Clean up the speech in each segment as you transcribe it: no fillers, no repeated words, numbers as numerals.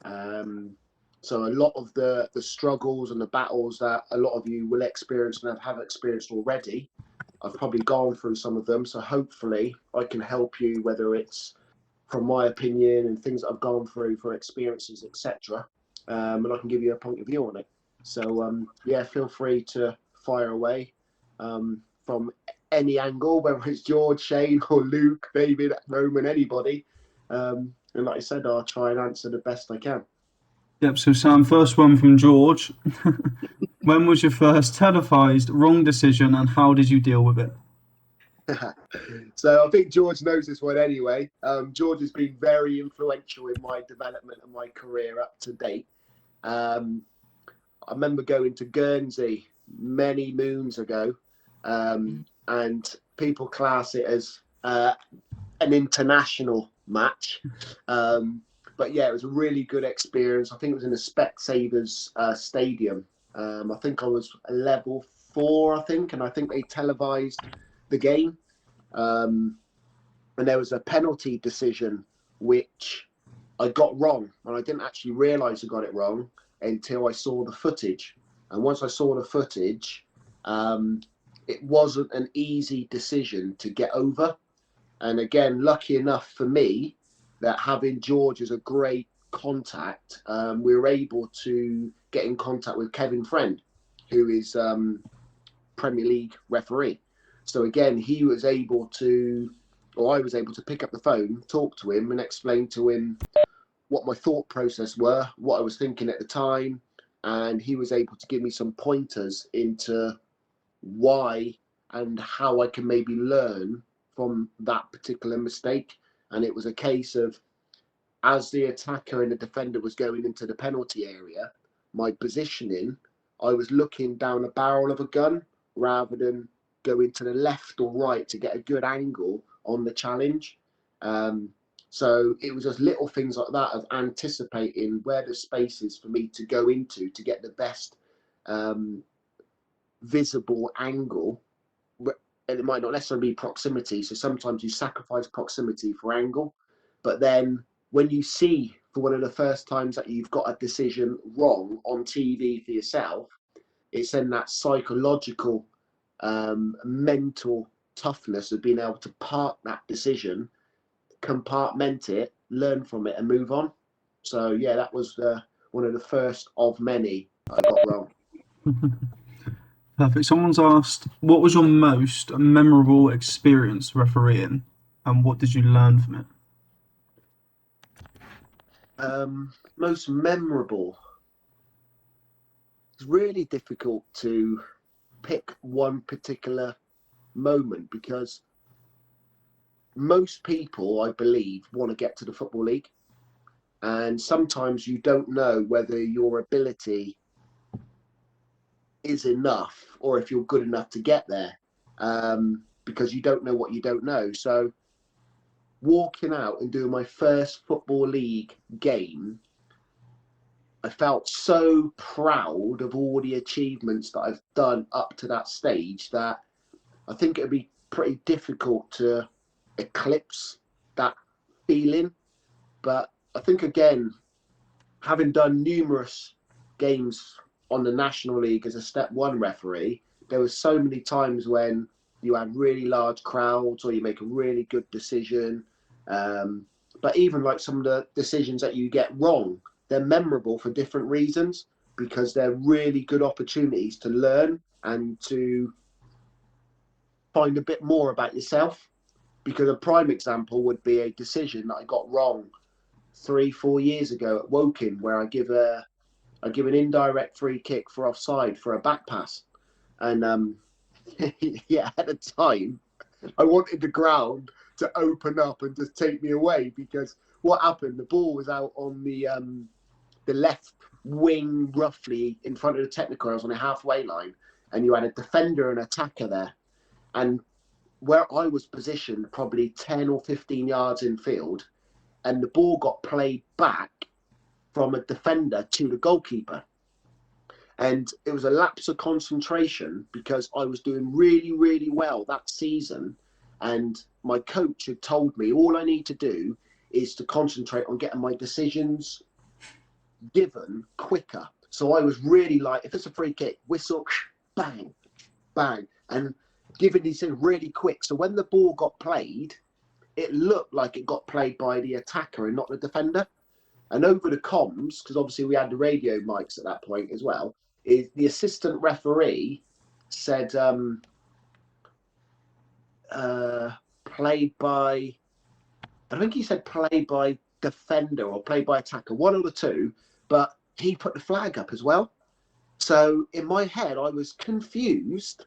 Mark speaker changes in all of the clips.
Speaker 1: So a lot of the struggles and the battles that a lot of you will experience and have experienced already, I've probably gone through some of them. So hopefully I can help you, whether it's from my opinion and things that I've gone through for experiences, etc. And I can give you a point of view on it. So yeah, feel free to fire away from any angle, whether it's George, Shane, or Luke, David, Roman, anybody. And like I said, I'll try and answer the best I can.
Speaker 2: Yep, so Sam, first one from George. When was your first televised wrong decision and how did you deal with it?
Speaker 1: So I think George knows this one anyway. George has been very influential in my development and my career up to date. I remember going to Guernsey many moons ago, and people class it as an international match. But yeah, it was a really good experience. I think it was in the Specsavers Stadium. I think I was a level 4, I think, and I think they televised the game. And there was a penalty decision which I got wrong, and I didn't actually realise I got it wrong until I saw the footage. And once I saw the footage, it wasn't an easy decision to get over. And again, lucky enough for me that having George as a great contact, we were able to get in contact with Kevin Friend, who is Premier League referee. So again, he was able to, or I was able to pick up the phone, talk to him and explain to him what my thought process were, what I was thinking at the time. And he was able to give me some pointers into why and how I can maybe learn from that particular mistake. And it was a case of, as the attacker and the defender was going into the penalty area, my positioning, I was looking down the barrel of a gun rather than going to the left or right to get a good angle on the challenge. So it was just little things like that of anticipating where the space is for me to go into to get the best visible angle. And it might not necessarily be proximity. So sometimes you sacrifice proximity for angle. But then when you see for one of the first times that you've got a decision wrong on TV for yourself, it's then that psychological, mental toughness of being able to park that decision, compartment it, learn from it, and move on. So yeah, that was one of the first of many I got wrong.
Speaker 2: Perfect. Someone's asked, what was your most memorable experience refereeing and what did you learn from it?
Speaker 1: Most memorable. It's really difficult to pick one particular moment because most people, I believe, want to get to the Football League. And sometimes you don't know whether your ability is enough or if you're good enough to get there, because you don't know what you don't know. So walking out and doing my first Football League game, I felt so proud of all the achievements that I've done up to that stage that I think it'd be pretty difficult to eclipse that feeling. But I think, again, having done numerous games on the National League as a Step 1 referee, there were so many times when you had really large crowds or you make a really good decision. But even like some of the decisions that you get wrong, they're memorable for different reasons because they're really good opportunities to learn and to find a bit more about yourself. Because a prime example would be a decision that I got wrong 3-4 years ago at Woking, where I give an indirect free kick for offside for a back pass, and yeah, at the time I wanted the ground to open up and just take me away because what happened? The ball was out on the left wing, roughly in front of the technical. I was on a halfway line, and you had a defender and attacker there, and where I was positioned, probably 10 or 15 yards in field, and the ball got played back from a defender to the goalkeeper. And it was a lapse of concentration because I was doing really, really well that season. And my coach had told me all I need to do is to concentrate on getting my decisions given quicker. So I was really like, if it's a free kick, whistle, bang, bang, and giving these things really quick. So when the ball got played, it looked like it got played by the attacker and not the defender. And over the comms, because obviously we had the radio mics at that point as well, is the assistant referee said played by, I think he said played by defender or played by attacker, one of the two, but he put the flag up as well. So in my head, I was confused.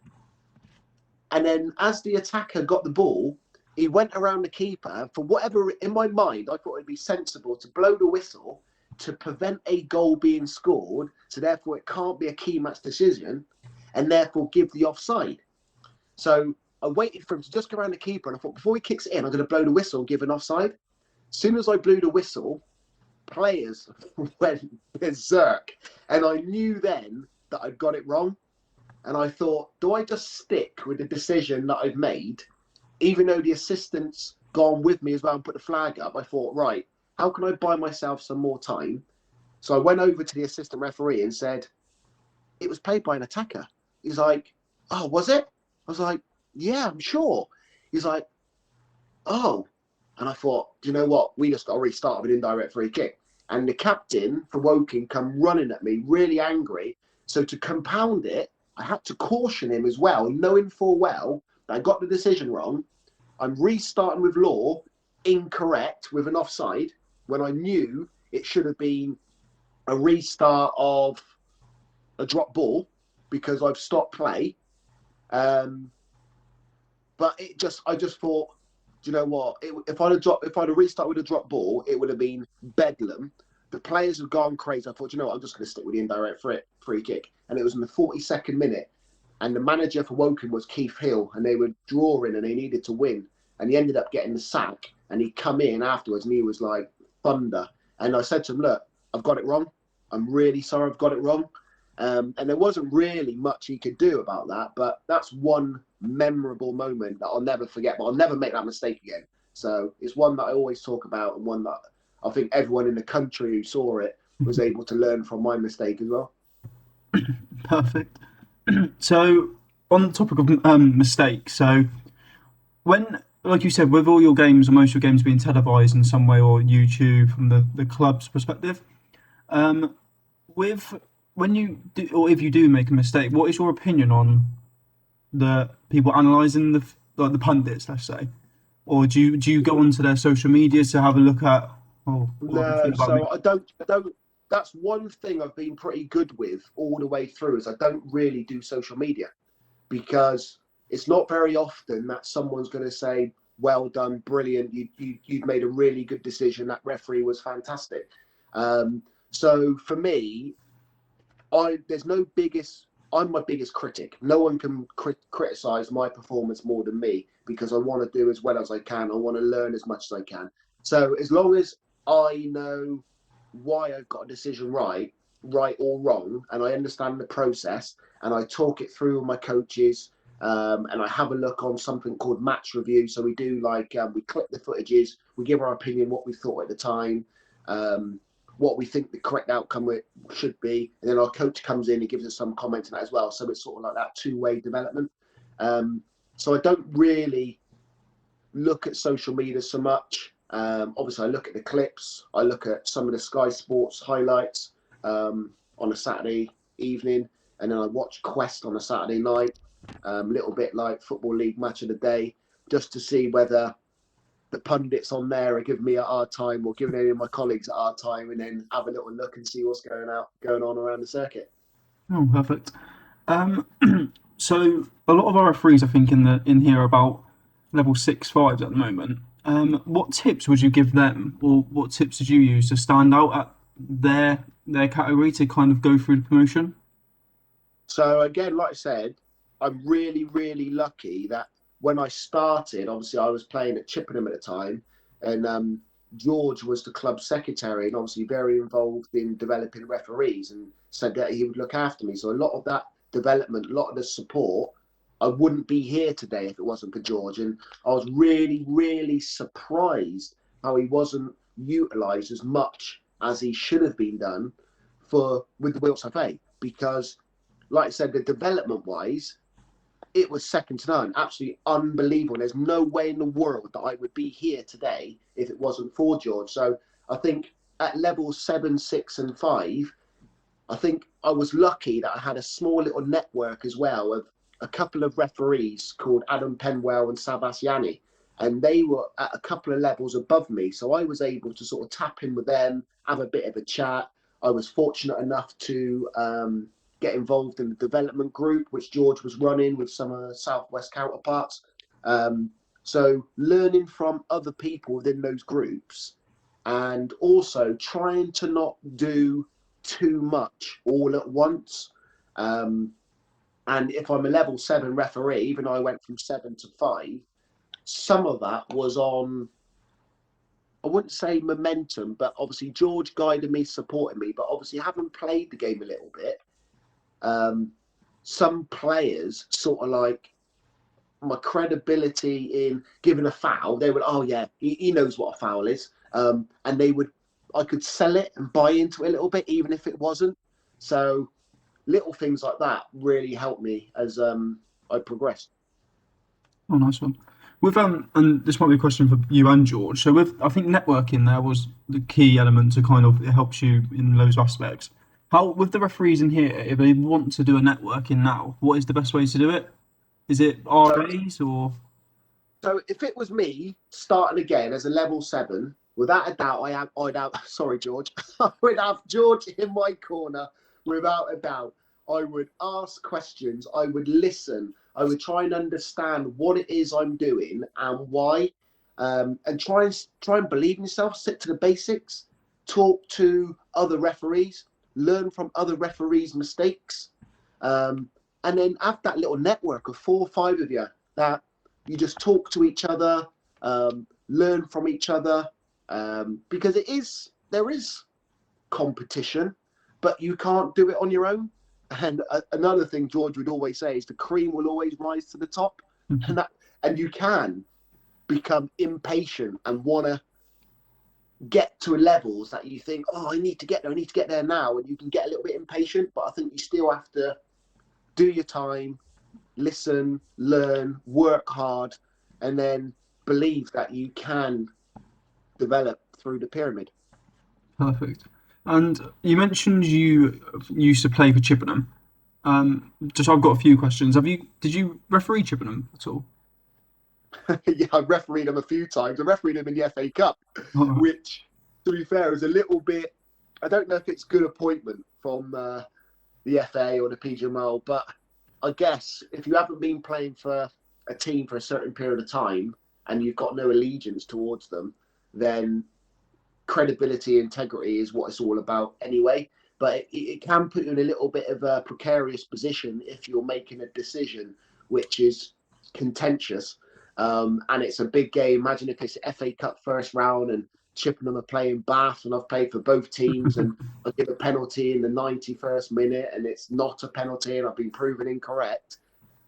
Speaker 1: And then as the attacker got the ball, he went around the keeper. For whatever, in my mind, I thought it'd be sensible to blow the whistle to prevent a goal being scored. So therefore, it can't be a key match decision, and therefore give the offside. So I waited for him to just go around the keeper, and I thought, before he kicks it in, I'm going to blow the whistle and give an offside. As soon as I blew the whistle, players went berserk. And I knew then that I'd got it wrong. And I thought, do I just stick with the decision that I've made, even though the assistant's gone with me as well and put the flag up? I thought, right, how can I buy myself some more time? So I went over to the assistant referee and said, it was played by an attacker. He's like, oh, was it? I was like, yeah, I'm sure. He's like, oh. And I thought, do you know what? We just got to restart with an indirect free kick. And the captain for Woking come running at me, really angry. So to compound it, I had to caution him as well, knowing full well that I got the decision wrong. I'm restarting with Law, incorrect, with an offside, when I knew it should have been a restart of a drop ball because I've stopped play. But I just thought, do you know what? If I'd have restarted with a drop ball, it would have been bedlam. The players have gone crazy. I thought, you know what? I'm just going to stick with the indirect free kick. And it was in the 42nd minute. And the manager for Woking was Keith Hill, and they were drawing and they needed to win. And he ended up getting the sack. And he'd come in afterwards and he was like, thunder. And I said to him, look, I've got it wrong. I'm really sorry I've got it wrong. And there wasn't really much he could do about that. But that's one memorable moment that I'll never forget. But I'll never make that mistake again. So it's one that I always talk about, and one that I think everyone in the country who saw it was able to learn from my mistake as well.
Speaker 2: Perfect. So on the topic of mistakes, so when, like you said, with all your games or most of your games being televised in some way or YouTube from the club's perspective, with when you do, or if you do make a mistake, what is your opinion on the people analysing the pundits, let's say, or do you go onto their social media to have a look at? Oh,
Speaker 1: No, so I don't. That's one thing I've been pretty good with all the way through, is I don't really do social media, because it's not very often that someone's going to say, well done, brilliant, you've made a really good decision, that referee was fantastic. So for me, I'm my biggest critic. No one can criticize my performance more than me, because I want to do as well as I can. I want to learn as much as I can. So as long as I know why I've got a decision right or wrong, and I understand the process, and I talk it through with my coaches, and I have a look on something called match review. So we do we clip the footages, we give our opinion, what we thought at the time, what we think the correct outcome should be, and then our coach comes in and gives us some comment on that as well. So it's sort of like that two-way development. So I don't really look at social media so much. Obviously, I look at the clips. I look at some of the Sky Sports highlights on a Saturday evening, and then I watch Quest on a Saturday night, a little bit like Football League Match of the Day, just to see whether the pundits on there are giving me a hard time or giving any of my colleagues a hard time, and then have a little look and see what's going on around the circuit.
Speaker 2: Oh, perfect. So a lot of our referees, I think, in here are about level 6-5s at the moment. What tips would you give them, or what tips did you use to stand out at their category to kind of go through the promotion?
Speaker 1: So again, like I said, I'm really, really lucky that when I started, obviously I was playing at Chippenham at the time, and George was the club secretary, and obviously very involved in developing referees, and said that he would look after me. So a lot of that development, a lot of the support, I wouldn't be here today if it wasn't for George. And I was really, really surprised how he wasn't utilised as much as he should have been done with the Wilts FA, because, like I said, the development wise, it was second to none. Absolutely unbelievable. There's no way in the world that I would be here today if it wasn't for George. So I think at level 7, 6, and 5, I think I was lucky that I had a small little network as well of a couple of referees called Adam Penwell and Sabastiani, and they were at a couple of levels above me. So I was able to sort of tap in with them, have a bit of a chat. I was fortunate enough to get involved in the development group, which George was running with some of the Southwest counterparts. So learning from other people within those groups, and also trying to not do too much all at once. And if I'm a level 7 referee, even though I went from 7 to 5, some of that was on, I wouldn't say momentum, but obviously George guided me, supported me. But obviously, having played the game a little bit, some players sort of like my credibility in giving a foul. They would, oh yeah, he knows what a foul is, and I could sell it and buy into it a little bit, even if it wasn't. So little things like that really helped me as I progressed.
Speaker 2: Oh, nice one. With and this might be a question for you and George. So with, I think networking there was the key element to kind of, it helps you in those aspects. How with the referees in here, if they want to do a networking now, what is the best way to do it? Is it
Speaker 1: So,
Speaker 2: RAs or?
Speaker 1: so if it was me starting again as a level 7, without a doubt, I'd have. Sorry, George. I would have George in my corner without a doubt. I would ask questions. I would listen. I would try and understand what it is I'm doing and why, and try and believe in yourself. Stick to the basics. Talk to other referees. Learn from other referees' mistakes, and then have that little network of 4 or 5 of you that you just talk to each other, learn from each other, because there is competition, but you can't do it on your own. And another thing George would always say is the cream will always rise to the top, and you can become impatient and want to get to levels that you think, oh, I need to get there now, and you can get a little bit impatient. But I think you still have to do your time, listen, learn, work hard, and then believe that you can develop through the pyramid.
Speaker 2: Perfect. And you mentioned you used to play for Chippenham. Just I've got a few questions. Did you referee Chippenham at all?
Speaker 1: Yeah, I've refereed them a few times. I refereed them in the FA Cup,
Speaker 2: Oh,
Speaker 1: which, to be fair, is a little bit. I don't know if it's good appointment from the FA or the PGMO, but I guess if you haven't been playing for a team for a certain period of time and you've got no allegiance towards them, then credibility, integrity is what it's all about anyway. But it can put you in a little bit of a precarious position if you're making a decision which is contentious, and it's a big game. Imagine if it's the FA Cup first round and Chippenham are playing Bath, and I've played for both teams, and I give a penalty in the 91st minute, and it's not a penalty, and I've been proven incorrect.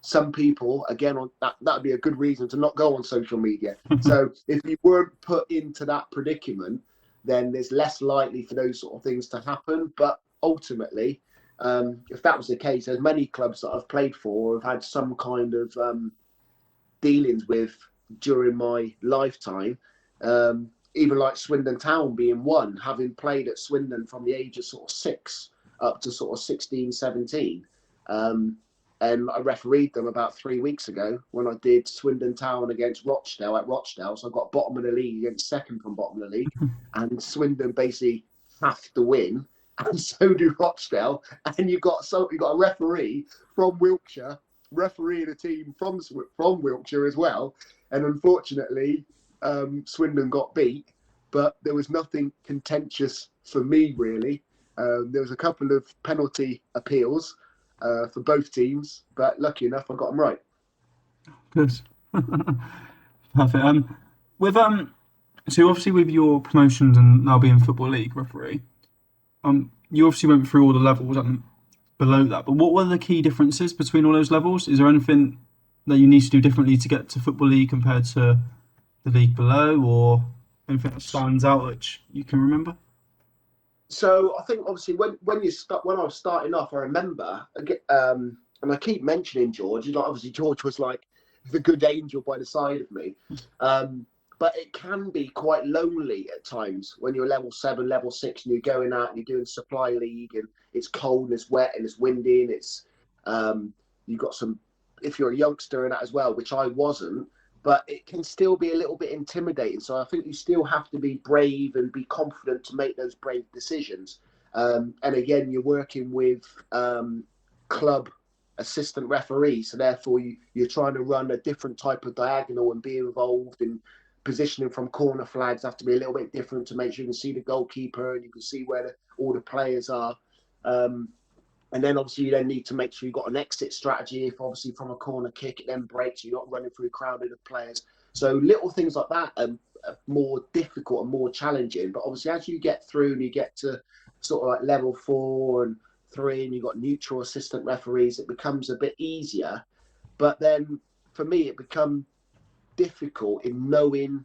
Speaker 1: Some people, again, on that'd be a good reason to not go on social media. So if you weren't put into that predicament, then there's less likely for those sort of things to happen. But ultimately, if that was the case, there's many clubs that I've played for have had some kind of dealings with during my lifetime. Even like Swindon Town being one, having played at Swindon from the age of sort of 6 up to sort of 16, 17. And I refereed them about 3 weeks ago when I did Swindon Town against Rochdale at Rochdale. So I got bottom of the league against second from bottom of the league. And Swindon basically have to win. And so do Rochdale. And you've got a referee from Wiltshire refereeing a team from Wiltshire as well. And unfortunately, Swindon got beat. But there was nothing contentious for me, really. There was a couple of penalty appeals for both teams, but lucky enough, I got them right.
Speaker 2: good. Perfect. With so obviously with your promotions and now being Football League referee, you obviously went through all the levels and below that. But what were the key differences between all those levels? Is there anything that you need to do differently to get to Football League compared to the league below, or anything that stands out that you can remember?
Speaker 1: So I think obviously when I was starting off, I remember, and I keep mentioning George. Like obviously George was like the good angel by the side of me, um, but it can be quite lonely at times when you're level 7, level 6, and you're going out and you're doing supply league, and it's cold and it's wet and it's windy and it's you've got some. If you're a youngster in that as well, which I wasn't, but it can still be a little bit intimidating. So I think you still have to be brave and be confident to make those brave decisions. And again, you're working with club assistant referees, so therefore you're trying to run a different type of diagonal and be involved in positioning from corner flags have to be a little bit different to make sure you can see the goalkeeper and you can see where all the players are. Um, and then obviously you then need to make sure you've got an exit strategy. If obviously from a corner kick it then breaks, you're not running through a crowded of players. So little things like that are more difficult and more challenging. But obviously as you get through and you get to sort of like level 4 and 3 and you've got neutral assistant referees, it becomes a bit easier. But then for me, it becomes difficult in knowing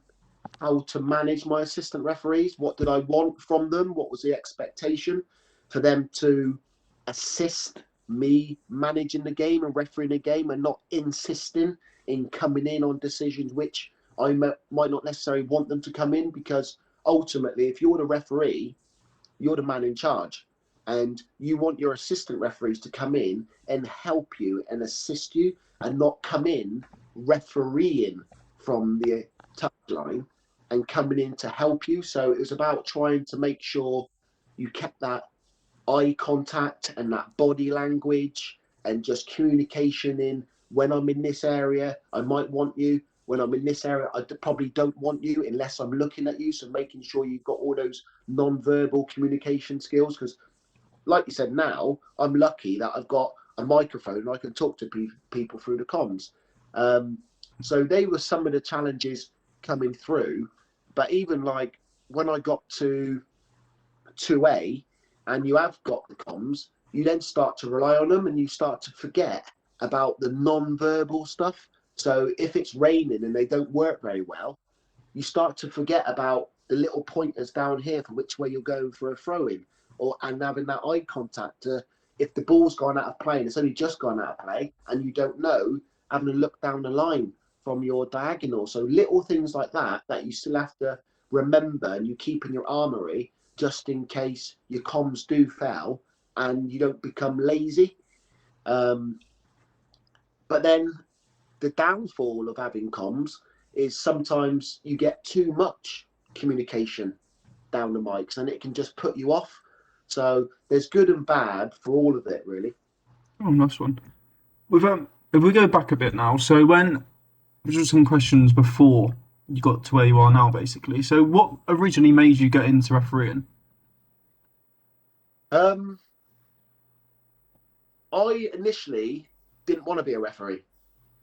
Speaker 1: how to manage my assistant referees. What did I want from them? What was the expectation for them to assist me managing the game and refereeing the game and not insisting in coming in on decisions which I might not necessarily want them to come in, because ultimately, if you're the referee, you're the man in charge. And you want your assistant referees to come in and help you and assist you and not come in refereeing from the touchline and coming in to help you. So it was about trying to make sure you kept that eye contact and that body language and just communication in. When I'm in this area, I might want you. When I'm in this area, I probably don't want you unless I'm looking at you. So making sure you've got all those non-verbal communication skills, because like you said, now I'm lucky that I've got a microphone and I can talk to people through the comms. Um, so they were some of the challenges coming through. But even like when I got to 2A and you have got the comms, you then start to rely on them and you start to forget about the non-verbal stuff. So if it's raining and they don't work very well, you start to forget about the little pointers down here for which way you're going for a throw in, or and having that eye contact. If the ball's gone out of play and it's only just gone out of play and you don't know, having a look down the line from your diagonal. So little things like that you still have to remember and you keep in your armory just in case your comms do fail and you don't become lazy. Um, but then the downfall of having comms is sometimes you get too much communication down the mics and it can just put you off. So there's good and bad for all of it, really.
Speaker 2: Oh, nice one. With if we go back a bit now, so when there were some questions before you got to where you are now, basically. So what originally made you get into refereeing?
Speaker 1: Um, I initially didn't want to be a referee.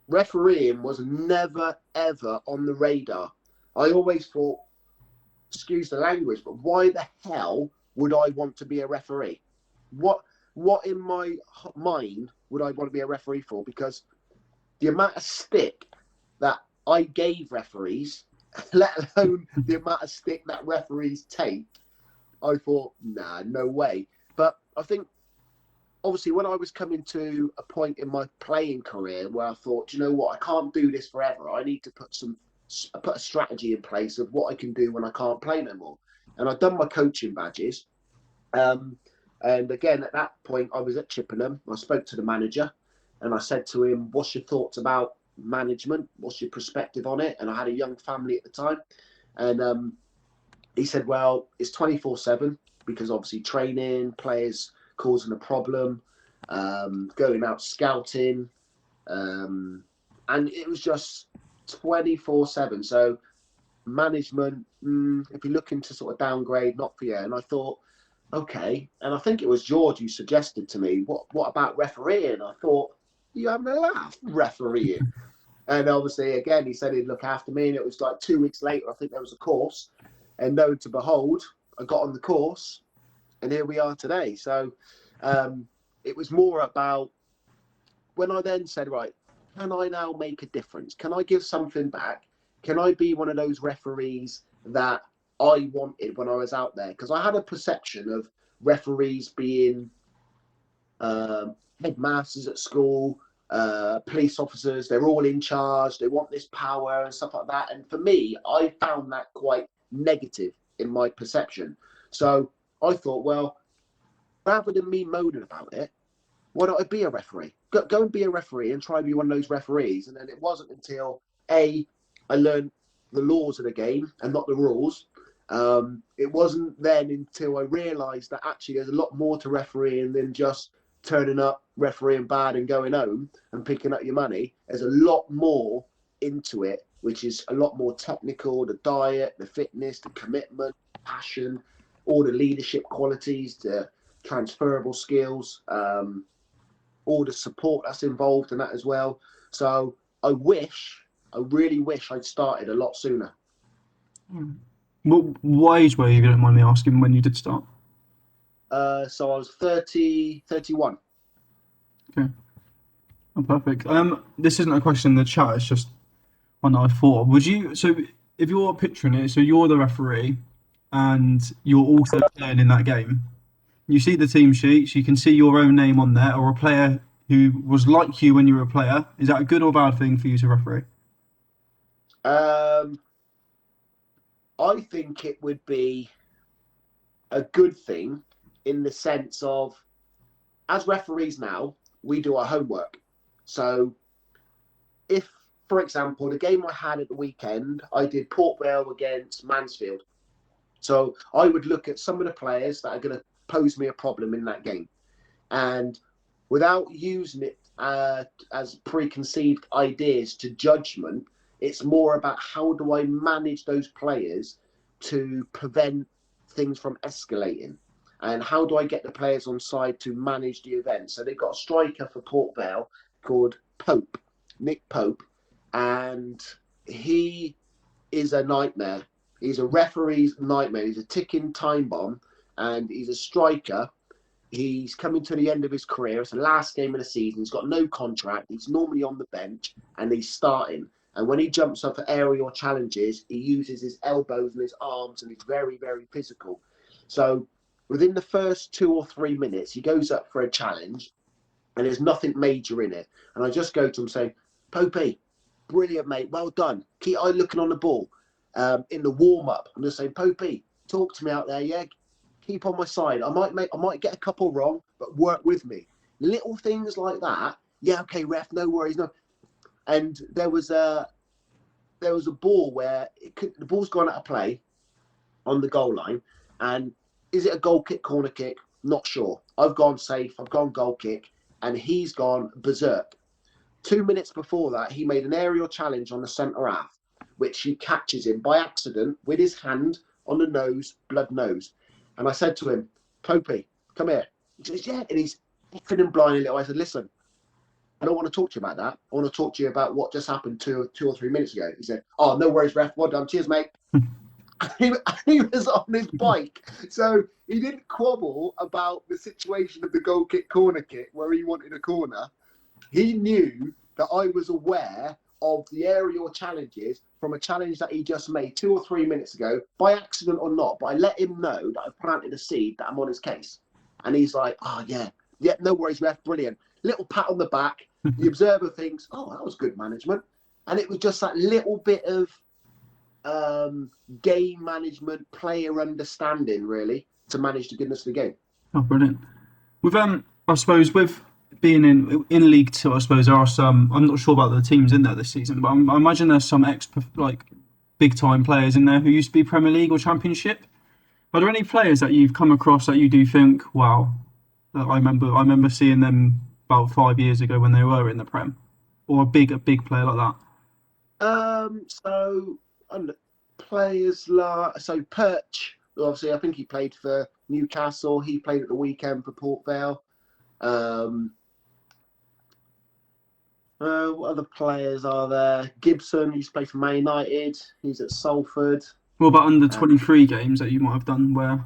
Speaker 1: Refereeing was never, ever on the radar. I always thought, excuse the language, but why the hell would I want to be a referee? What in my mind would I want to be a referee for? Because the amount of stick that I gave referees, let alone the amount of stick that referees take, I thought, nah, no way. But I think obviously when I was coming to a point in my playing career where I thought, you know what, I can't do this forever. I need to put a strategy in place of what I can do when I can't play no more. And I'd done my coaching badges. Um, and again, at that point, I was at Chippenham. I spoke to the manager and I said to him, what's your thoughts about management? What's your perspective on it? And I had a young family at the time. And he said, well, it's 24/7 because obviously training, players causing a problem, going out scouting. And it was just 24/7. So management, if you're looking to sort of downgrade, not for you. And I thought, okay. And I think it was George who suggested to me, what about refereeing? I thought, you having a laugh, refereeing. And obviously, again, he said he'd look after me. And it was like 2 weeks later, I think there was a course. And lo and behold, I got on the course. And here we are today. So it was more about when I then said, right, can I now make a difference? Can I give something back? Can I be one of those referees that I wanted when I was out there, because I had a perception of referees being headmasters at school, police officers. They're all in charge. They want this power and stuff like that. And for me, I found that quite negative in my perception. So I thought, well, rather than me moaning about it, why don't I be a referee? Go and be a referee and try to be one of those referees. And then it wasn't until I learned the laws of the game and not the rules. It wasn't then until I realised that actually there's a lot more to refereeing than just turning up, refereeing bad and going home and picking up your money. There's a lot more into it, which is a lot more technical: the diet, the fitness, the commitment, passion, all the leadership qualities, the transferable skills, all the support that's involved in that as well. So I really wish I'd started a lot sooner.
Speaker 2: What age were you, if you don't mind me asking, when you did start?
Speaker 1: So I was 31.
Speaker 2: Okay. Oh, perfect. This isn't a question in the chat, it's just one that I thought of. Would you, so if you're picturing it, so you're the referee and you're also playing in that game, you see the team sheets, you can see your own name on there, or a player who was like you when you were a player. Is that a good or bad thing for you to referee?
Speaker 1: I think it would be a good thing in the sense of, as referees now, we do our homework. So if, for example, the game I had at the weekend, I did Port Vale against Mansfield. So I would look at some of the players that are going to pose me a problem in that game. And without using it as preconceived ideas to judgment, it's more about how do I manage those players to prevent things from escalating, and how do I get the players on side to manage the event. So they've got a striker for Port Vale called Nick Pope, and he is a nightmare. He's a referee's nightmare. He's a ticking time bomb, and he's a striker. He's coming to the end of his career. It's the last game of the season. He's got no contract. He's normally on the bench, and he's starting. And when he jumps up for aerial challenges, he uses his elbows and his arms, and he's very, very physical. So within the first 2 or 3 minutes, he goes up for a challenge, and there's nothing major in it. And I just go to him saying, Popey, brilliant, mate. Well done. Keep eye looking on the ball. In the warm-up, I'm just saying, Popey, talk to me out there, yeah? Keep on my side. I might get a couple wrong, but work with me. Little things like that. Yeah, okay, ref, no worries, no. And there was a ball where the ball's gone out of play on the goal line, and is it a goal kick, corner kick? Not sure. I've gone safe. I've gone goal kick, and he's gone berserk. 2 minutes before that, he made an aerial challenge on the centre half, which he catches him by accident with his hand on the nose, blood nose. And I said to him, Popey, come here. He says, yeah. And he's effing and blinding little. I said, listen, I don't want to talk to you about that. I want to talk to you about what just happened 2 or 3 minutes ago. He said, oh, no worries, ref. Well done. Cheers, mate. He was on his bike. So he didn't quabble about the situation of the goal kick, corner kick, where he wanted a corner. He knew that I was aware of the aerial challenges from a challenge that he just made 2 or 3 minutes ago, by accident or not. But I let him know that I planted a seed, that I'm on his case. And he's like, oh, yeah, no worries, ref, brilliant. Little pat on the back. The observer thinks, oh, that was good management. And it was just that little bit of game management, player understanding, really, to manage the goodness of the game.
Speaker 2: Oh, brilliant. With I suppose with being in League Two, I suppose there are some. I'm not sure about the teams in there this season, but I imagine there's some big time players in there who used to be Premier League or Championship. Are there any players that you've come across that you do think, wow, that I remember seeing them about 5 years ago when they were in the Prem, or a big player like that?
Speaker 1: So players like Perch. Obviously, I think he played for Newcastle. He played at the weekend for Port Vale. What other players are there? Gibson used to play for Man United. He's at Salford.
Speaker 2: What about under 23 games that you might have done where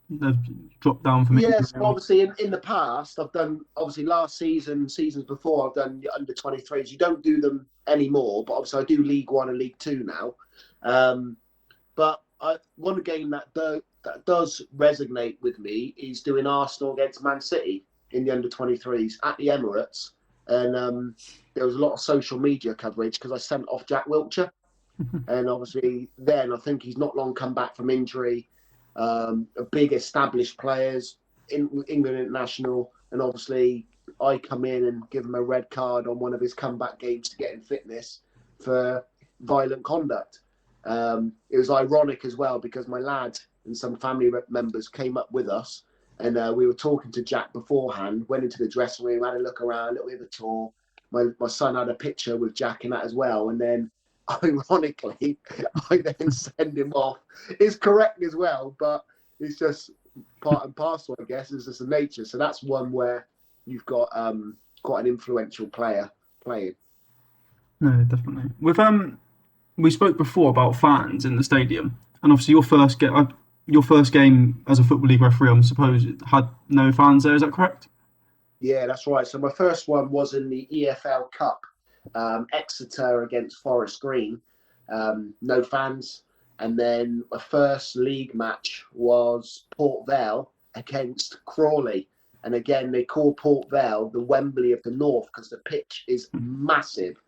Speaker 2: they've dropped down from?
Speaker 1: Yes, obviously in the past I've done, obviously last season, seasons before, I've done under 23s. You don't do them anymore, but obviously I do League One and League Two now. But one game that does resonate with me is doing Arsenal against Man City in the under-23s at the Emirates, and there was a lot of social media coverage because I sent off Jack Wilshere, and obviously then I think he's not long come back from injury. Big established players in England international, and obviously I come in and give him a red card on one of his comeback games to get in fitness for violent conduct. It was ironic as well because my lad and some family members came up with us, and we were talking to Jack beforehand, went into the dressing room, had a look around, a little bit of a tour. My son had a picture with Jack in that as well, and then ironically I then send him off. It's correct as well, but it's just part and parcel, I guess. It's just the nature. So that's one where you've got quite an influential player playing.
Speaker 2: No, definitely. We spoke before about fans in the stadium, and obviously your first game as a football league referee, I suppose, had no fans there. Is that correct?
Speaker 1: Yeah, that's right. So my first one was in the EFL Cup, Exeter against Forest Green, no fans. And then my first league match was Port Vale against Crawley. And again, they call Port Vale the Wembley of the North because the pitch is massive.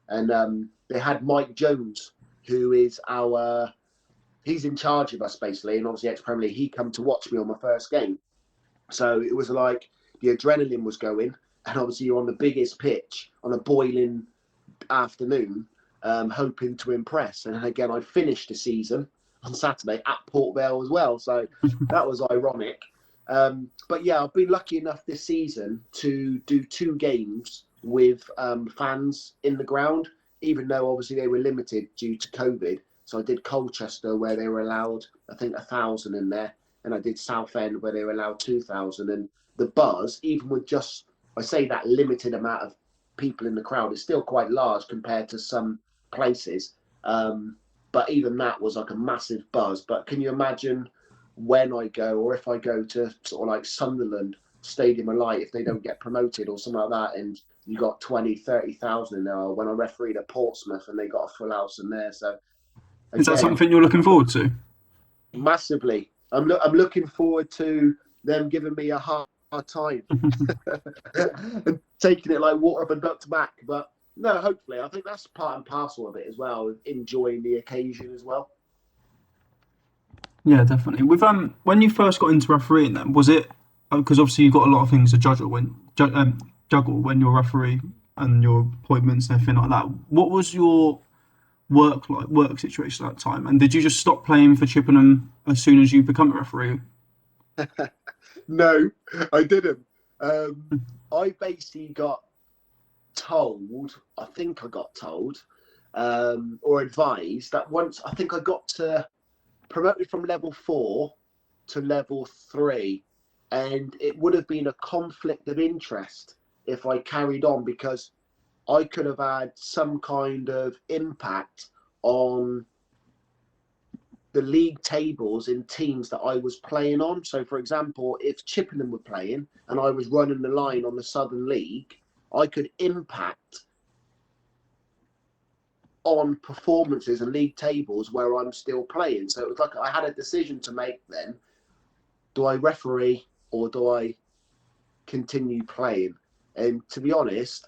Speaker 1: And they had Mike Jones, who is he's in charge of us basically, and obviously ex-Premier League. He come to watch me on my first game. So it was like the adrenaline was going, and obviously you're on the biggest pitch on a boiling afternoon, hoping to impress. And again, I finished the season on Saturday at Port Vale as well. So that was ironic. But yeah, I've been lucky enough this season to do 2 games with fans in the ground, even though obviously they were limited due to COVID. So I did Colchester where they were allowed, I think, 1,000 in there. And I did Southend where they were allowed 2,000. And the buzz, even with just, I say that limited amount of people in the crowd, is still quite large compared to some places. But even that was like a massive buzz. But can you imagine when I go, or if I go to sort of like Sunderland Stadium of Light, if they don't get promoted or something like that, and you got 20, 30,000 in there, or when I refereed at Portsmouth and they got a full house in there. So
Speaker 2: Is that
Speaker 1: again,
Speaker 2: something you're looking forward to?
Speaker 1: massively. I'm looking forward to them giving me a hard time and taking it like water up a duck's back. But no, hopefully, I think that's part and parcel of it as well, enjoying the occasion as well.
Speaker 2: Yeah, definitely. With when you first got into refereeing, then was it because obviously you've got a lot of things to juggle when you're referee and your appointments and everything like that. What was your work situation at that time, and did you just stop playing for Chippenham as soon as you become a referee?
Speaker 1: No, I didn't. I basically got told, I think I got told, or advised that once I think I got to promoted from level 4 to level 3, and it would have been a conflict of interest if I carried on because I could have had some kind of impact on the league tables in teams that I was playing on. So, for example, if Chippenham were playing and I was running the line on the Southern League, I could impact on performances and league tables where I'm still playing. So it was like I had a decision to make then. Do I referee or do I continue playing? And to be honest,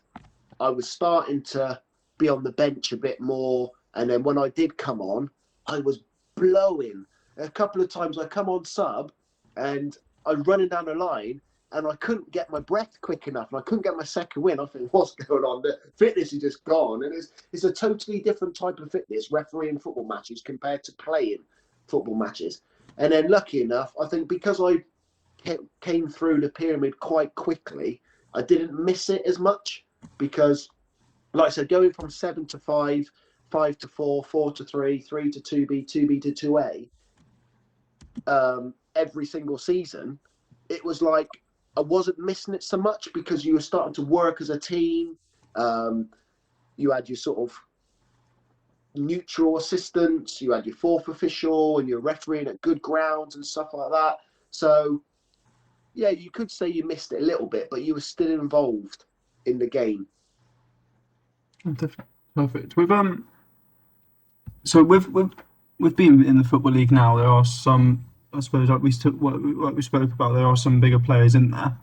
Speaker 1: I was starting to be on the bench a bit more. And then when I did come on, I was blowing. A couple of times I come on sub and I'm running down the line and I couldn't get my breath quick enough and I couldn't get my second win. I think, what's going on? The fitness is just gone. And it's a totally different type of fitness, refereeing football matches compared to playing football matches. And then lucky enough, I think because I came through the pyramid quite quickly, I didn't miss it as much because, like I said, going from 7 to 5, 5 to 4, 4 to 3, 3 to 2B, 2B to 2A, every single season, it was like I wasn't missing it so much because you were starting to work as a team. You had your sort of neutral assistants, you had your fourth official, and you're refereeing at good grounds and stuff like that. So, yeah, you could say you missed it a little bit, but you were still involved in the game.
Speaker 2: Perfect. With so with with being in the football league now, there are some. I suppose like we spoke about, there are some bigger players in there.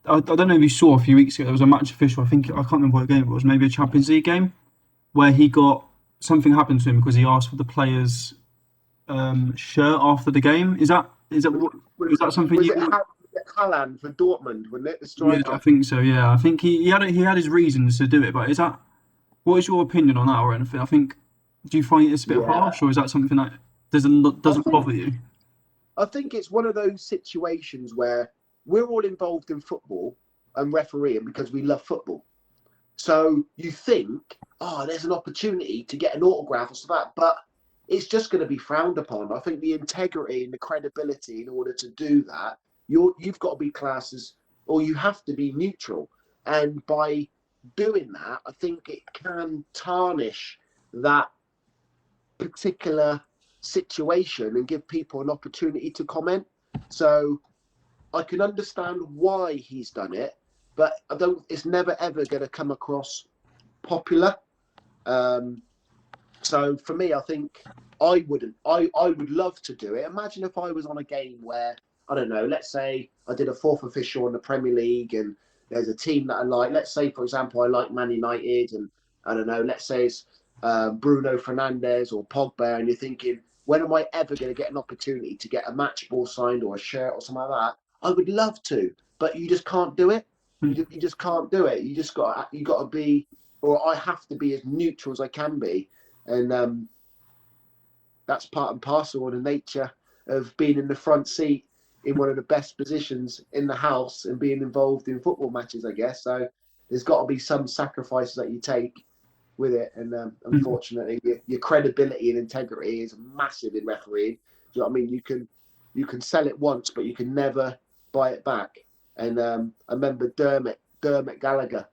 Speaker 2: I don't know if you saw a few weeks ago. There was a match official. I can't remember what game it was. Maybe a Champions League game where he got something happened to him because he asked for the player's shirt after the game. Is that something
Speaker 1: Was
Speaker 2: you?
Speaker 1: it Haaland for Dortmund, wasn't it? The
Speaker 2: Yeah, I
Speaker 1: striker.
Speaker 2: think so. Yeah, I think he had his reasons to do it. But is that what is your opinion on that or anything? I think. Do you find it's a bit
Speaker 1: Yeah,
Speaker 2: harsh, or is that something that
Speaker 1: I
Speaker 2: doesn't
Speaker 1: think
Speaker 2: bother you?
Speaker 1: I think it's one of those situations where we're all involved in football and refereeing because we love football. So you think, oh, there's an opportunity to get an autograph or stuff like that, but it's just going to be frowned upon. I think the integrity and the credibility in order to do that, you've got to be classed as, or you have to be neutral. And by doing that, I think it can tarnish that particular situation and give people an opportunity to comment. So I can understand why he's done it, but I don't. It's never ever going to come across popular. Um, so for me, I think I wouldn't. I would love to do it. Imagine if I was on a game where I don't know. Let's say I did a fourth official in the Premier League, and there's a team that I like. Let's say, for example, I like Man United, and I don't know. Let's say it's Bruno Fernandes or Pogba, and you're thinking, when am I ever going to get an opportunity to get a match ball signed or a shirt or something like that? I would love to, but you just can't do it. You just can't do it. You got to be, or I have to be as neutral as I can be, and that's part and parcel of the nature of being in the front seat in one of the best positions in the house and being involved in football matches, I guess. So there's got to be some sacrifices that you take with it, and unfortunately, your credibility and integrity is massive in refereeing. Do you know what I mean? You can sell it once, but you can never buy it back. And I remember Dermot Gallagher.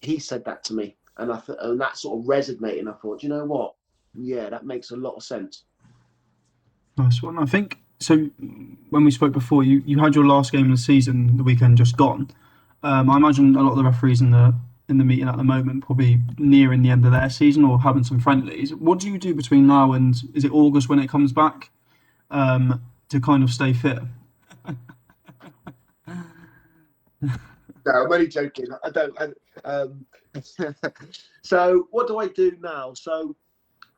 Speaker 1: He said that to me, and and that sort of resonated. And I thought, you know what? Yeah, that makes a lot of sense.
Speaker 2: Nice one. I think so. When we spoke before, you had your last game of the season the weekend just gone. I imagine a lot of the referees in the meeting at the moment probably nearing the end of their season or having some friendlies. What do you do between now and is it August when it comes back to kind of stay fit?
Speaker 1: No, I'm only joking. I don't. So what do I do now? So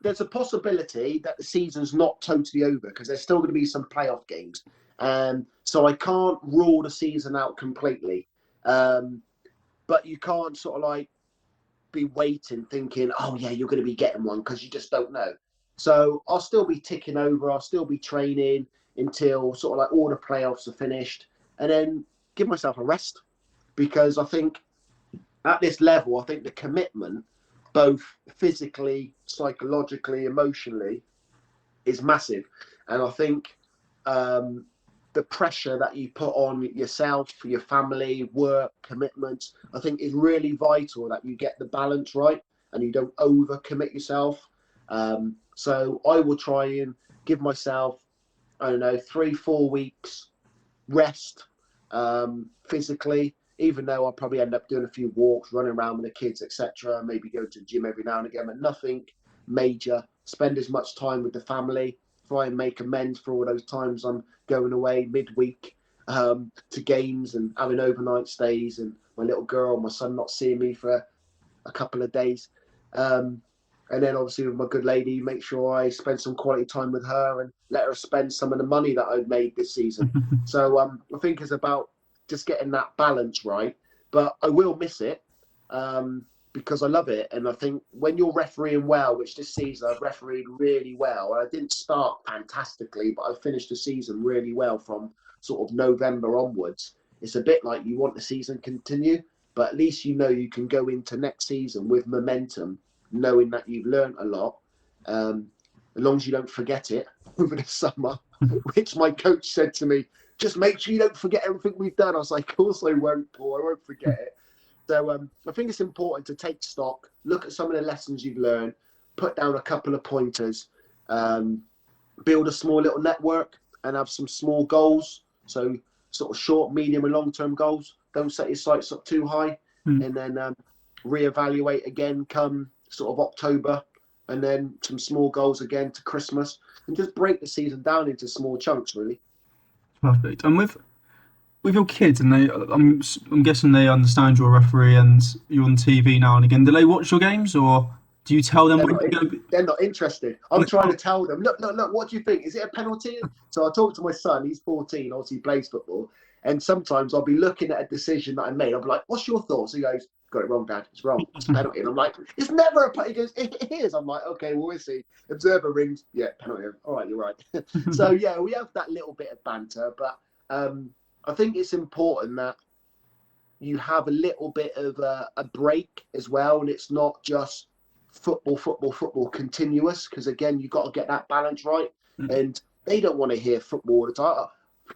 Speaker 1: there's a possibility that the season's not totally over because there's still going to be some playoff games. So I can't rule the season out completely. But you can't sort of like be waiting thinking, oh yeah, you're going to be getting one because you just don't know. So I'll still be ticking over. I'll still be training until sort of like all the playoffs are finished and then give myself a rest because I think at this level, I think the commitment, both physically, psychologically, emotionally, is massive. And I think the pressure that you put on yourself, for your family, work, commitments, I think is really vital that you get the balance right and you don't overcommit yourself. So I will try and give myself, I don't know, 3-4 weeks rest physically, even though I'll probably end up doing a few walks, running around with the kids, etc. Maybe go to the gym every now and again, but nothing major. Spend as much time with the family. Try and make amends for all those times I'm going away midweek to games and having overnight stays, and my little girl, my son, not seeing me for a couple of days. And then obviously with my good lady, make sure I spend some quality time with her and let her spend some of the money that I've made this season. So I think it's about just getting that balance right. But I will miss it because I love it. And I think when you're refereeing well, which this season I've refereed really well, and I didn't start fantastically, but I finished the season really well from sort of November onwards. It's a bit like you want the season to continue, but at least you know you can go into next season with momentum, knowing that you've learned a lot, as long as you don't forget it over the summer, which my coach said to me, just make sure you don't forget everything we've done. I was like, of course I won't, Paul, I won't forget it. So I think it's important to take stock, look at some of the lessons you've learned, put down a couple of pointers, build a small little network and have some small goals. So sort of short, medium and long-term goals. Don't set your sights up too high and then reevaluate again come sort of October and then some small goals again to Christmas, and just break the season down into small chunks, really.
Speaker 2: Perfect. And with your kids, and I'm guessing they understand you're a referee and you're on TV now and again. Do they watch your games, or do you tell them
Speaker 1: They're
Speaker 2: when
Speaker 1: not.
Speaker 2: you're going to be?
Speaker 1: They're not interested. I'm trying to tell them, look, look, look. What do you think? Is it a penalty? So I talk to my son. He's 14. Obviously, he plays football. And sometimes I'll be looking at a decision that I made. I'll be like, "What's your thoughts?" He goes, "Got it wrong, Dad. It's wrong. It's a penalty." And I'm like, "It's never a penalty." He goes, "It is." I'm like, "Okay, well, we'll see." Observer rings. Yeah, penalty. All right, you're right. So yeah, we have that little bit of banter, but I think it's important that you have a little bit of a break as well, and it's not just football, football, football continuous. Because again, you've got to get that balance right, and they don't want to hear football all the time.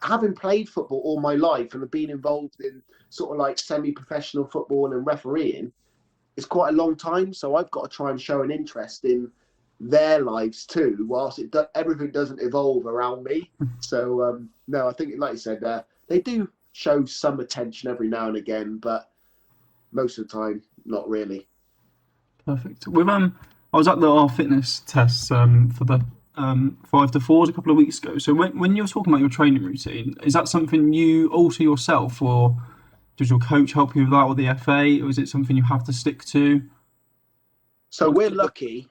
Speaker 1: Having played football all my life and been involved in sort of like semi-professional football and refereeing, it's quite a long time. So I've got to try and show an interest in their lives too, whilst everything doesn't evolve around me. So no, I think, like you said, they do show some attention every now and again, but most of the time, not really.
Speaker 2: Perfect. I was at our fitness tests for the 5 to 4s a couple of weeks ago. So when you're talking about your training routine, is that something you alter yourself, or does your coach help you with that, or the FA, or is it something you have to stick to?
Speaker 1: So we're lucky.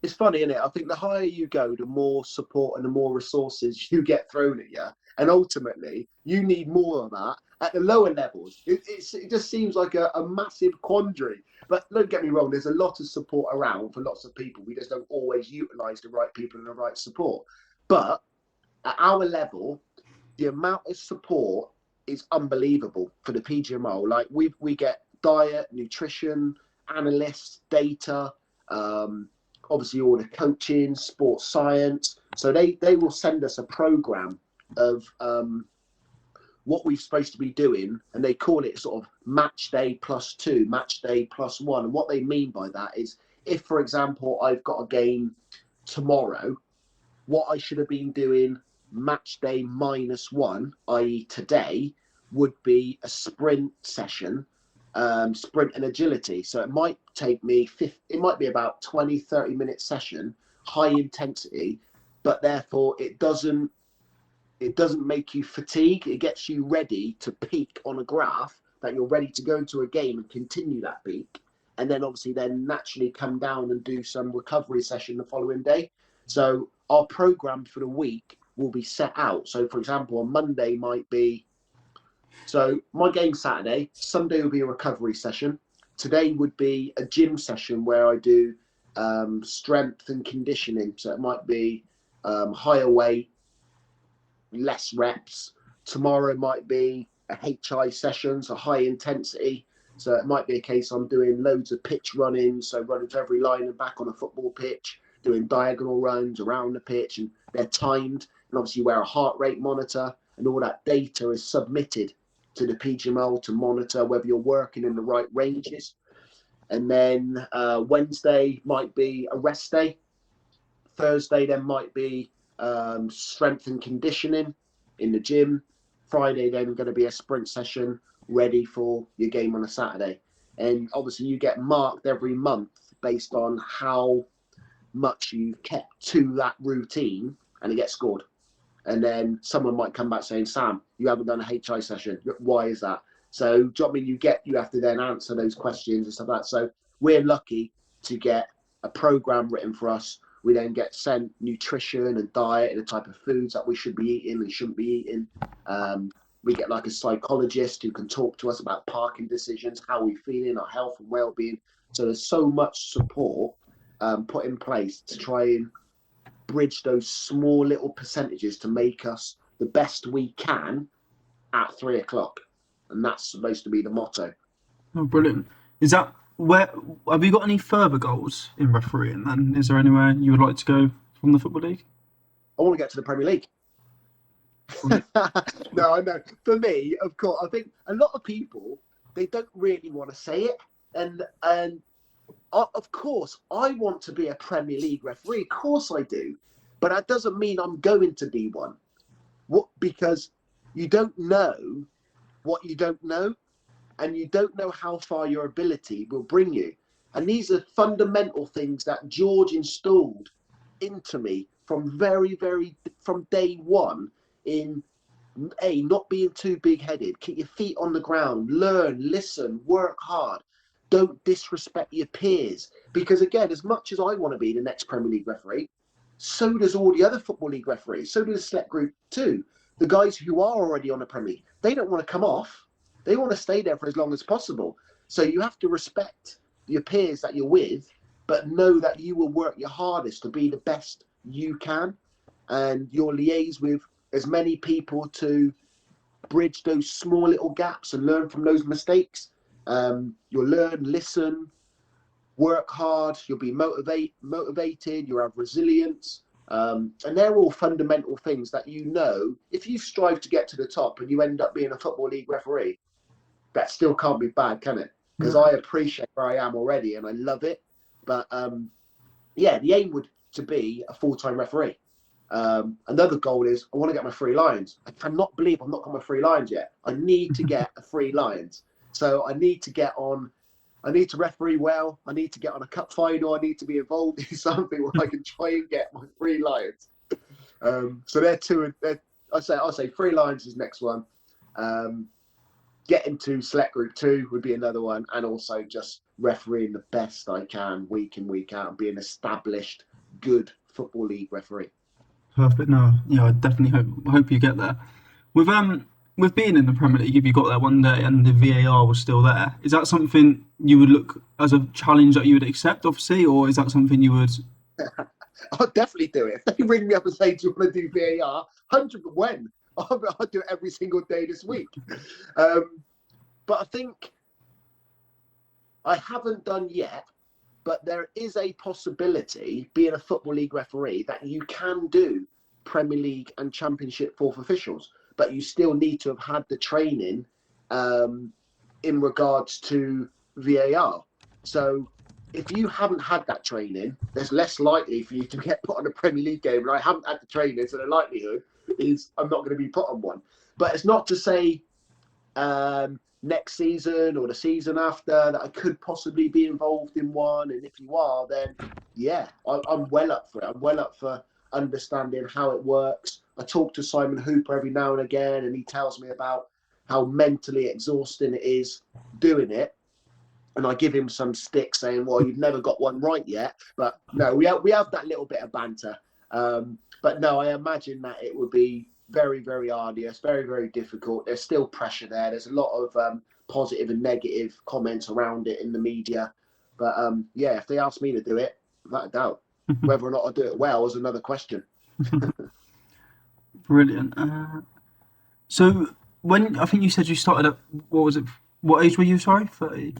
Speaker 1: It's funny, isn't it? I think the higher you go, the more support and the more resources you get thrown at you. And ultimately, you need more of that at the lower levels. It just seems like a massive quandary. But don't get me wrong, there's a lot of support around for lots of people. We just don't always utilise the right people and the right support. But at our level, the amount of support is unbelievable for the PGMO. Like we get diet, nutrition, analysts, data, obviously all the coaching, sports science. So they will send us a program of what we're supposed to be doing, and they call it sort of match day +2, match day +1. And what they mean by that is, if, for example, I've got a game tomorrow, what I should have been doing match day -1, i.e. today, would be a sprint session, sprint and agility. So it might take me, it might be about 20-30 minute session, high intensity, but therefore it doesn't make you fatigue. It gets you ready to peak on a graph, that you're ready to go into a game and continue that peak. And then obviously then naturally come down and do some recovery session the following day. So our program for the week will be set out. So for example, on Monday might be, so my game Saturday, Sunday will be a recovery session. Today would be a gym session where I do strength and conditioning. So it might be higher weight, less reps. Tomorrow might be a HI session, so high intensity. So it might be a case I'm doing loads of pitch running, so running to every line and back on a football pitch, doing diagonal runs around the pitch, and they're timed. And obviously you wear a heart rate monitor, and all that data is submitted to the PGML to monitor whether you're working in the right ranges. And then Wednesday might be a rest day. Thursday then might be strength and conditioning in the gym. Friday then going to be a sprint session ready for your game on a Saturday. And obviously you get marked every month based on how much you've kept to that routine, and it gets scored. And then someone might come back saying, "Sam, you haven't done a HI session. Why is that?" So do you know what I mean? You have to then answer those questions and stuff like that. So we're lucky to get a program written for us. We then get sent nutrition and diet and the type of foods that we should be eating and shouldn't be eating. We get like a psychologist who can talk to us about parking decisions, how we're feeling, our health and well-being. So there's so much support put in place to try and bridge those small little percentages to make us the best we can at 3 o'clock. And that's supposed to be the motto.
Speaker 2: Oh, brilliant! Is that where have you got any further goals in refereeing? Then is there anywhere you would like to go from the football league?
Speaker 1: I want to get to the Premier League. No, I know. For me, of course, I think a lot of people, they don't really want to say it. And of course, I want to be a Premier League referee. Of course I do. But that doesn't mean I'm going to be one. Because you don't know what you don't know, and you don't know how far your ability will bring you. And these are fundamental things that George installed into me from from day one in not being too big-headed. Keep your feet on the ground, learn, listen, work hard. Don't disrespect your peers. Because again, as much as I want to be the next Premier League referee, so does all the other Football League referees. So does the select group too. The guys who are already on the Premier League, they don't want to come off. They want to stay there for as long as possible. So you have to respect your peers that you're with, but know that you will work your hardest to be the best you can. And you'll liaise with as many people to bridge those small little gaps and learn from those mistakes. You'll learn, listen, work hard, you'll be motivated, you'll have resilience. And they're all fundamental things that if you strive to get to the top and you end up being a Football League referee, that still can't be bad, can it? Because
Speaker 2: No.
Speaker 1: I appreciate where I am already and I love it. But the aim would to be a full-time referee. Another goal is I want to get my 3 Lions. I cannot believe I've not got my 3 Lions yet. I need to get a 3 Lions. So I need to referee well. I need to get on a cup final. I need to be involved in something where I can try and get my 3 Lions. So they're two. I'll say 3 Lions is next one. Getting to select group 2 would be another one, and also just refereeing the best I can week in, week out, and be an established, good Football League referee.
Speaker 2: Perfect. No, yeah, I definitely hope you get there. With being in the Premier League, if you got there one day and the VAR was still there, is that something you would look as a challenge that you would accept, obviously, or is that something you would?
Speaker 1: I'll definitely do it. If they ring me up and say, do you want to do VAR? 100 when? I'll do it every single day this week. But I think I haven't done yet, but there is a possibility, being a Football League referee, that you can do Premier League and Championship fourth officials, but you still need to have had the training in regards to VAR. So if you haven't had that training, there's less likely for you to get put on a Premier League game. And I haven't had the training, so the likelihood is I'm not going to be put on one. But it's not to say next season or the season after that I could possibly be involved in one. And if you are, then I'm well up for it. I'm well up for understanding how it works. I talk to Simon Hooper every now and again, and he tells me about how mentally exhausting it is doing it. And I give him some stick saying, well, you've never got one right yet. But no, we have that little bit of banter. But no, I imagine that it would be very, very arduous, very, very difficult. There's still pressure there. There's a lot of positive and negative comments around it in the media. But if they ask me to do it, without a doubt. Whether or not I do it well is another question.
Speaker 2: Brilliant. So when I think you said you started at, what was it? What age were you? Sorry, 30?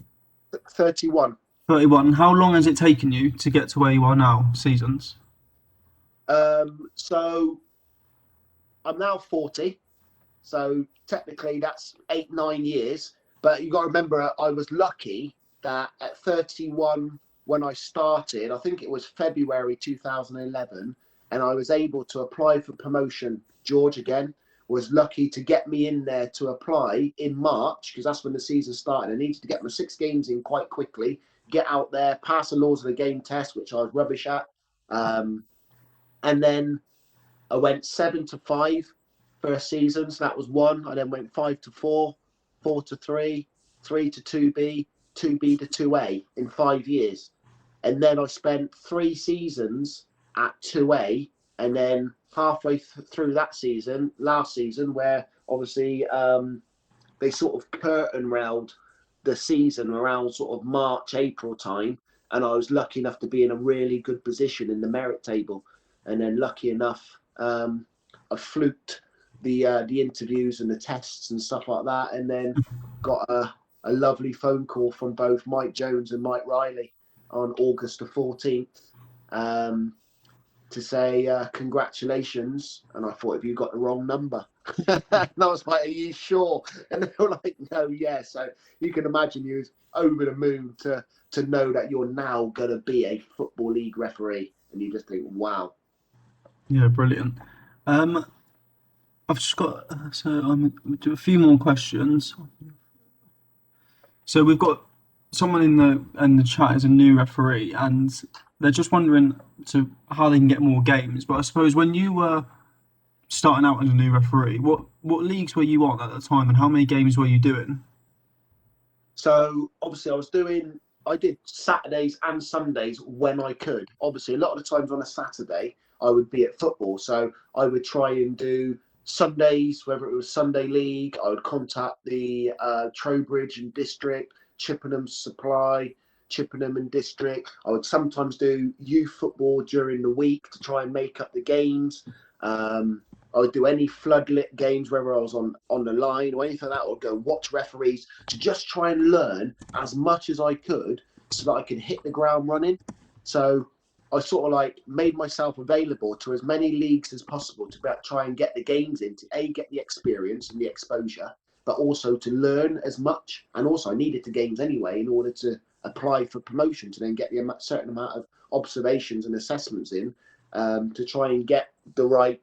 Speaker 1: 31.
Speaker 2: 31. How long has it taken you to get to where you are now? Seasons.
Speaker 1: So I'm now 40. So technically that's 8-9 years. But you got to remember, I was lucky that at 31, when I started, I think it was February 2011, and I was able to apply for promotion. George again was lucky to get me in there to apply in March, because that's when the season started. I needed to get my 6 games in quite quickly, get out there, pass the laws of the game test, which I was rubbish at. And then I went 7-5 first season, so that was 1. I then went 5-4, 4-3, 3-2B, 2B to 2A in 5 years. And then I spent 3 seasons at 2A, and then halfway through that season, last season, where obviously they sort of curtain railed the season around sort of March, April time, and I was lucky enough to be in a really good position in the merit table. And then lucky enough, I fluked the interviews and the tests and stuff like that, and then got a lovely phone call from both Mike Jones and Mike Riley on August the 14th to say congratulations. And I thought, have you got the wrong number? And I was like, are you sure? And they were like, no, yeah. So you can imagine you was over the moon to know that you're now going to be a Football League referee. And you just think, wow.
Speaker 2: Yeah, brilliant. I've just got so I'm do a few more questions. So we've got someone in the chat is a new referee, and they're just wondering to how they can get more games. But I suppose when you were starting out as a new referee, what leagues were you on at the time, and how many games were you doing?
Speaker 1: So obviously I did Saturdays and Sundays when I could. Obviously, a lot of the times on a Saturday, I would be at football. So I would try and do Sundays, whether it was Sunday League, I would contact the Trowbridge and District, Chippenham Supply, Chippenham and District. I would sometimes do youth football during the week to try and make up the games. Um, I would do any floodlit games, whether I was on the line or anything like that, or go watch referees to just try and learn as much as I could so that I could hit the ground running. So I sort of like made myself available to as many leagues as possible to try and get the games in, to get the experience and the exposure, but also to learn as much. And also I needed the games anyway in order to apply for promotion, to then get the certain amount of observations and assessments in, to try and get the right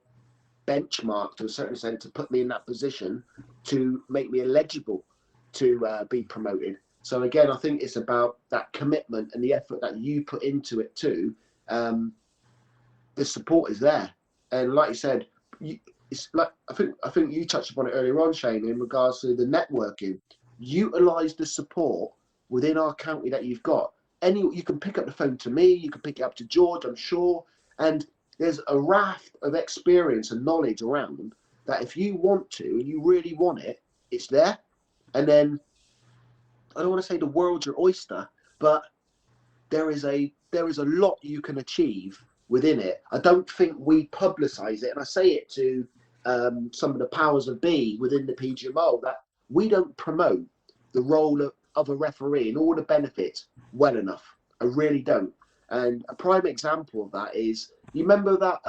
Speaker 1: benchmark to a certain extent to put me in that position to make me eligible to be promoted. So again, I think it's about that commitment and the effort that you put into it too. Um, the support is there, and like you said, it's like I think you touched upon it earlier on, Shane, in regards to the networking. Utilize the support within our county that you've got. You can pick up the phone to me, you can pick it up to George, I'm sure, and there's a raft of experience and knowledge around that if you want to and you really want it, it's there. And then I don't want to say the world's your oyster, but there is a lot you can achieve within it. I don't think we publicise it, and I say it to some of the powers of be within the PGMO, that we don't promote the role of a referee and all the benefits well enough. I really don't. And a prime example of that is, you remember that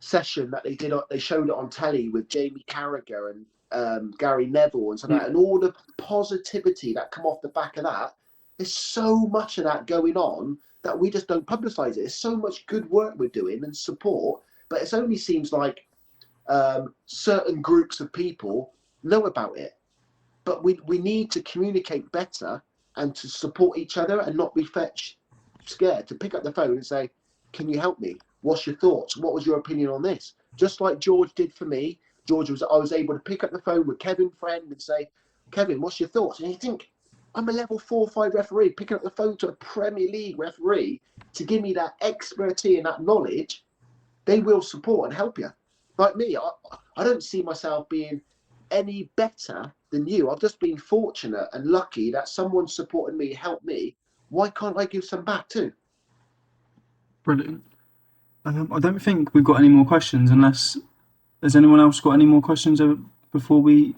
Speaker 1: session that they showed it on telly with Jamie Carragher and Gary Neville and stuff like
Speaker 2: Yeah,
Speaker 1: that, and all the positivity that come off the back of that. There's so much of that going on that we just don't publicise it. There's so much good work we're doing and support, but it only seems like certain groups of people know about it. But we need to communicate better and to support each other and not be scared to pick up the phone and say, can you help me? What's your thoughts? What was your opinion on this? Just like George did for me. I was able to pick up the phone with Kevin Friend and say, Kevin, what's your thoughts? And you think, I'm a level 4 or 5 referee, picking up the phone to a Premier League referee to give me that expertise and that knowledge. They will support and help you. Like me, I don't see myself being any better than you. I've just been fortunate and lucky that someone supported me, helped me. Why can't I give some back too?
Speaker 2: brilliant. I don't think we've got any more questions, unless has anyone else got any more questions before we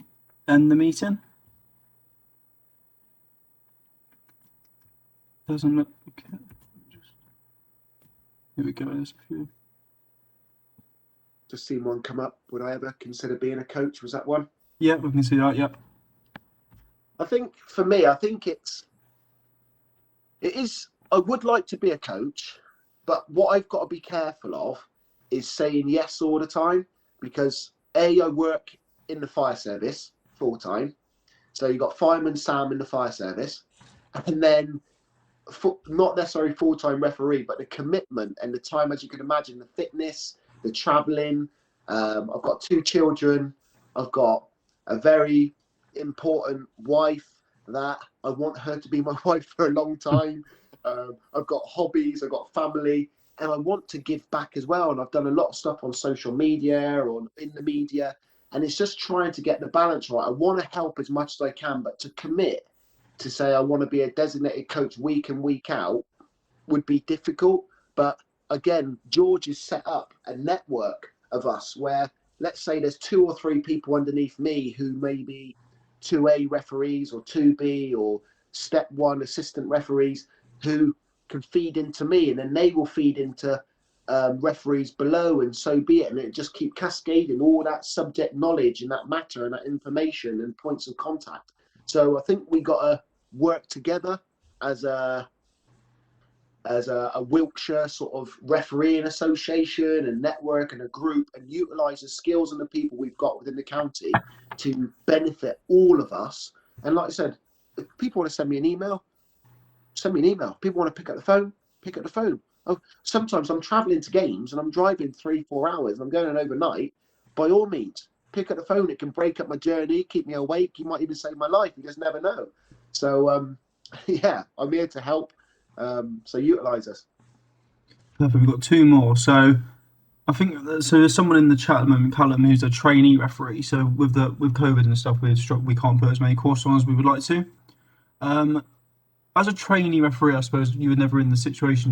Speaker 2: end the meeting? Doesn't look okay. Here we go. There's a few.
Speaker 1: Just seen one come up. Would I ever consider being a coach? Was that one?
Speaker 2: Yeah, we can see that. Yep.
Speaker 1: I think for me, I think it is. I would like to be a coach, but what I've got to be careful of is saying yes all the time, because I work in the fire service full time. So you've got Fireman Sam in the fire service, and then not necessarily full-time referee, but the commitment and the time, as you can imagine, the fitness, the traveling. I've got 2 children. I've got a very important wife that I want her to be my wife for a long time. I've got hobbies, I've got family, and I want to give back as well. And I've done a lot of stuff on social media or in the media, and it's just trying to get the balance right. I want to help as much as I can, but to commit to say I want to be a designated coach week in, week out would be difficult. But again, George has set up a network of us where, let's say there's 2 or 3 people underneath me who may be 2A referees or 2B or step 1 assistant referees who can feed into me, and then they will feed into referees below, and so be it. And it just keep cascading all that subject knowledge and that matter and that information and points of contact. So I think we got to work together as a Wiltshire sort of refereeing association and network and a group, and utilise the skills and the people we've got within the county to benefit all of us. And like I said, if people want to send me an email, send me an email. People want to pick up the phone, pick up the phone. Oh, sometimes I'm traveling to games and I'm driving 3-4 hours and I'm going overnight. By all means, pick up the phone. It can break up my journey, keep me awake. You might even save my life. You just never know. So, yeah, I'm here to help. So utilize us.
Speaker 2: Perfect. We've got two more. So I think so. There's someone in the chat at the moment, Callum, who's a trainee referee. So with COVID and stuff, we can't put as many courses on as we would like to. As a trainee referee, I suppose you were never in the situation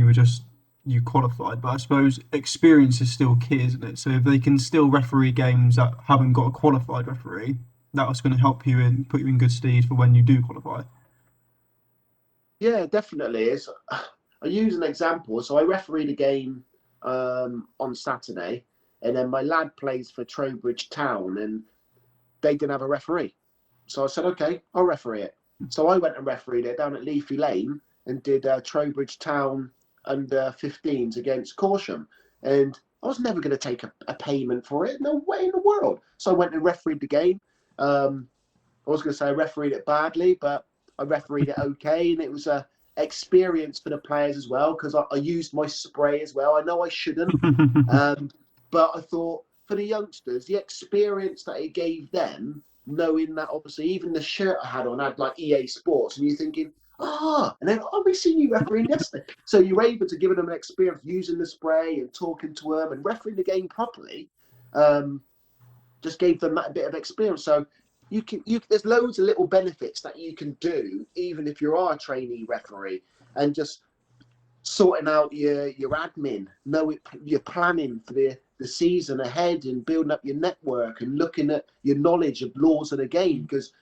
Speaker 2: you qualified, but I suppose experience is still key, isn't it? So if they can still referee games that haven't got a qualified referee, that's going to help you and put you in good stead for when you do qualify.
Speaker 1: Yeah, definitely. I use an example. So I refereed a game on Saturday, and then my lad plays for Trowbridge Town, and they didn't have a referee. So I said, okay, I'll referee it. So I went and refereed it down at Leafy Lane and did Trowbridge Town under 15s against Corsham. And I was never going to take a payment for it. No way in the world. So I went and refereed the game. I was going to say I refereed it badly, but I refereed it okay. And it was a experience for the players as well, because I used my spray as well. I know I shouldn't. But I thought for the youngsters, the experience that it gave them, knowing that obviously even the shirt I had on had like EA Sports, and you're thinking, and then we seen you refereeing yesterday. So you're able to give them an experience using the spray and talking to them and refereeing the game properly. Just gave them that bit of experience. So there's loads of little benefits that you can do, even if you are a trainee referee, and just sorting out your admin, you're planning for the season ahead and building up your network and looking at your knowledge of laws of the game, because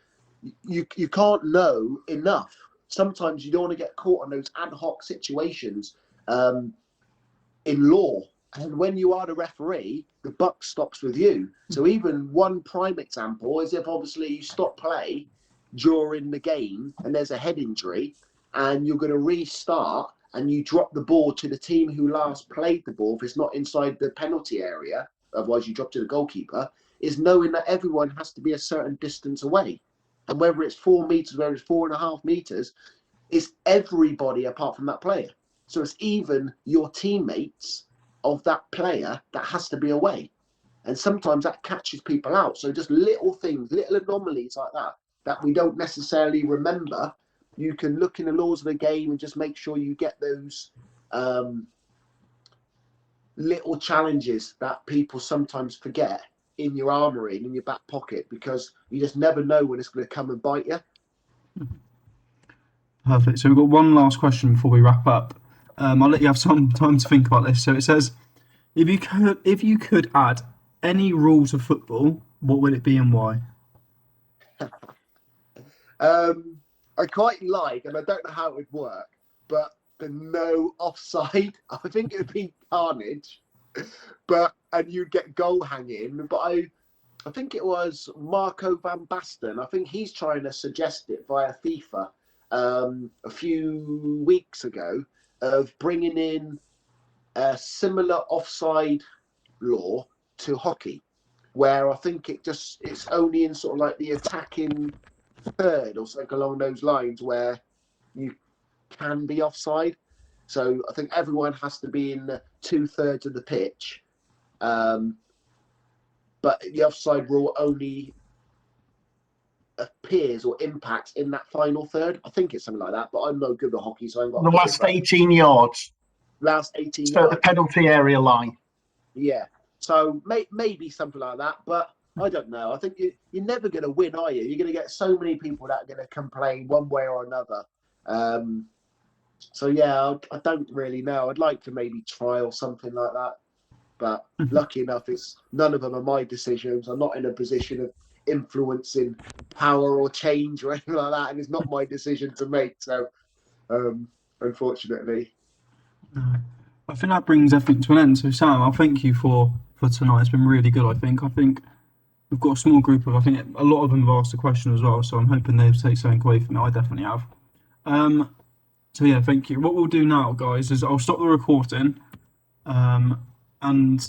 Speaker 1: you can't know enough. Sometimes you don't want to get caught on those ad hoc situations in law. And when you are the referee, the buck stops with you. So even one prime example is if obviously you stop play during the game and there's a head injury and you're going to restart and you drop the ball to the team who last played the ball, if it's not inside the penalty area, otherwise you drop to the goalkeeper, is knowing that everyone has to be a certain distance away. And whether it's 4 meters, whether it's 4.5 meters, it's everybody apart from that player. So it's even your teammates of that player that has to be away. And sometimes that catches people out. So just little things, little anomalies like that we don't necessarily remember. You can look in the laws of the game and just make sure you get those little challenges that people sometimes forget in your armory and in your back pocket, because you just never know when it's going to come and bite you.
Speaker 2: Perfect. So we've got one last question before we wrap up. I'll let you have some time to think about this. So it says, if you could add any rules of football, what would it be and why?
Speaker 1: I quite like, and I don't know how it would work, but the no offside. I think it would be carnage, and you'd get goal hanging. But I think it was Marco van Basten. I think he's trying to suggest it via FIFA a few weeks ago, of bringing in a similar offside law to hockey, where I think it's only in sort of like the attacking third or something along those lines where you can be offside. So I think everyone has to be in 2/3 of the pitch, but the offside rule only appears or impacts in that final third. I think it's something like that, but I'm no good at hockey, so I ain't got
Speaker 3: the last 18 yards.
Speaker 1: Last 18
Speaker 3: so
Speaker 1: yards.
Speaker 3: The penalty area line.
Speaker 1: Yeah. So maybe something like that, but I don't know. I think you're never going to win, are you? You're going to get so many people that are going to complain one way or another. So yeah, I don't really know. I'd like to maybe trial something like that, but lucky enough, none of them are my decisions. I'm not in a position of influencing power or change or anything like that, and it's not my decision to make. So, unfortunately.
Speaker 2: I think that brings everything to an end. So Sam, I'll thank you for tonight. It's been really good. I think we've got a small group of. I think a lot of them have asked a question as well. So I'm hoping they've taken something away from it. I definitely have. So yeah, thank you. What we'll do now, guys, is I'll stop the recording, and